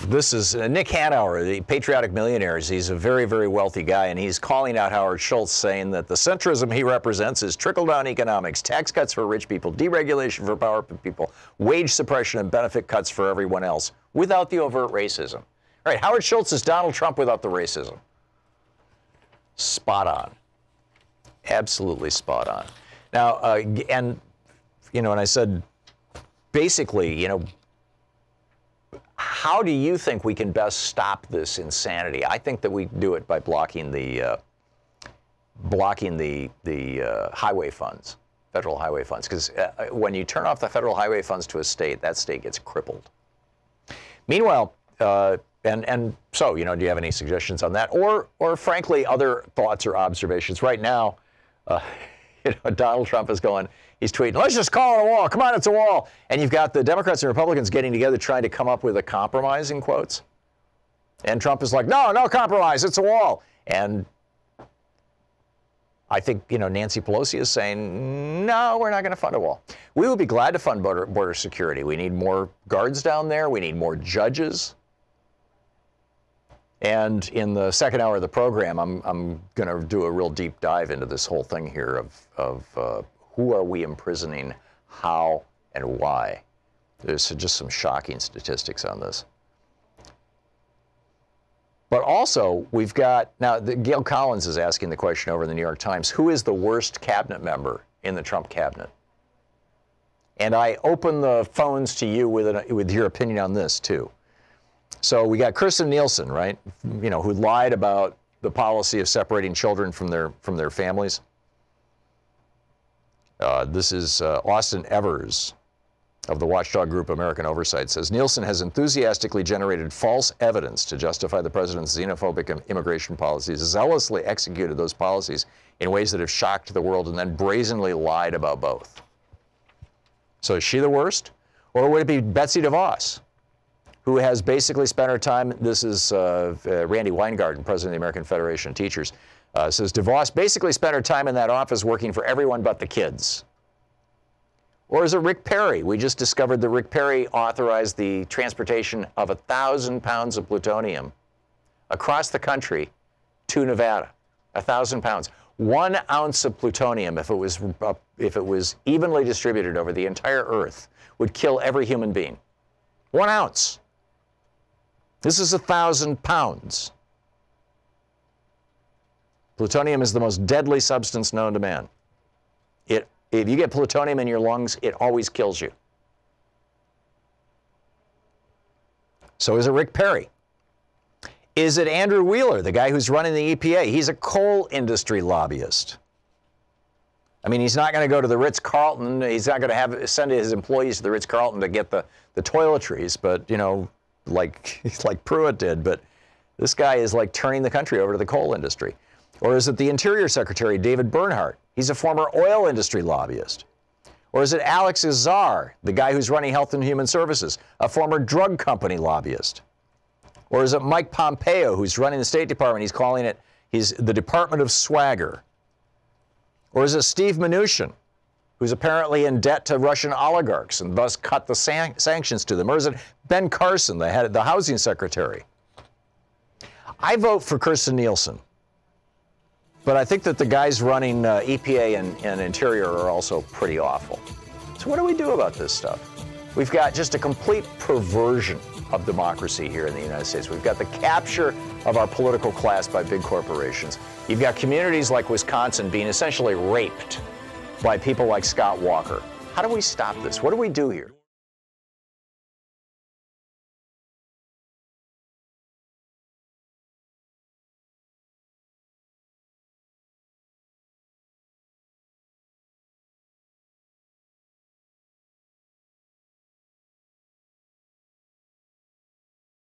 This is Nick Hanauer, the patriotic millionaires. He's a very, very wealthy guy, and he's calling out Howard Schultz, saying that the centrism he represents is trickle-down economics, tax cuts for rich people, deregulation for powerful people, wage suppression and benefit cuts for everyone else, without the overt racism. All right, Howard Schultz is Donald Trump without the racism. Spot on. Absolutely spot on. Now, and I said, basically, how do you think we can best stop this insanity? I think that we do it by blocking the highway funds, federal highway funds, because when you turn off the federal highway funds to a state, that state gets crippled. Meanwhile, so, do you have any suggestions on that, or frankly, other thoughts or observations? Right now, Donald Trump is going. He's tweeting, let's just call it a wall. Come on, it's a wall. And you've got the Democrats and Republicans getting together trying to come up with a compromise, in quotes. And Trump is like, no compromise. It's a wall. And I think, Nancy Pelosi is saying, no, we're not going to fund a wall. We would be glad to fund border security. We need more guards down there. We need more judges. And in the second hour of the program, I'm going to do a real deep dive into this whole thing here of who are we imprisoning, how, and why. There's just some shocking statistics on this. But also, we've got, now, Gail Collins is asking the question over in the New York Times, who is the worst cabinet member in the Trump cabinet? And I open the phones to you with your opinion on this, too. So we got Kirstjen Nielsen, right, who lied about the policy of separating children from their families. This is Austin Evers of the watchdog group American Oversight says, Nielsen has enthusiastically generated false evidence to justify the president's xenophobic immigration policies, zealously executed those policies in ways that have shocked the world, and then brazenly lied about both. So is she the worst? Or would it be Betsy DeVos, who has basically spent her time, this is Randy Weingarten, president of the American Federation of Teachers, says DeVos basically spent her time in that office working for everyone but the kids. Or is it Rick Perry? We just discovered that Rick Perry authorized the transportation of 1,000 pounds of plutonium across the country to Nevada. 1,000 pounds. 1 ounce of plutonium, if it was evenly distributed over the entire Earth, would kill every human being. 1 ounce. This is 1,000 pounds. Plutonium is the most deadly substance known to man. If you get plutonium in your lungs, it always kills you. So is it Rick Perry? Is it Andrew Wheeler, the guy who's running the EPA? He's a coal industry lobbyist. I mean, he's not going to go to the Ritz-Carlton. He's not going to send his employees to the Ritz-Carlton to get the toiletries, but, like Pruitt did. But this guy is like turning the country over to the coal industry. Or is it the Interior Secretary, David Bernhardt? He's a former oil industry lobbyist. Or is it Alex Azar, the guy who's running Health and Human Services, a former drug company lobbyist? Or is it Mike Pompeo, who's running the State Department? He's calling it the Department of Swagger. Or is it Steve Mnuchin, who's apparently in debt to Russian oligarchs and thus cut the sanctions to them? Or is it Ben Carson, the housing secretary? I vote for Kirstjen Nielsen. But I think that the guys running EPA and Interior are also pretty awful. So what do we do about this stuff? We've got just a complete perversion of democracy here in the United States. We've got the capture of our political class by big corporations. You've got communities like Wisconsin being essentially raped by people like Scott Walker. How do we stop this? What do we do here?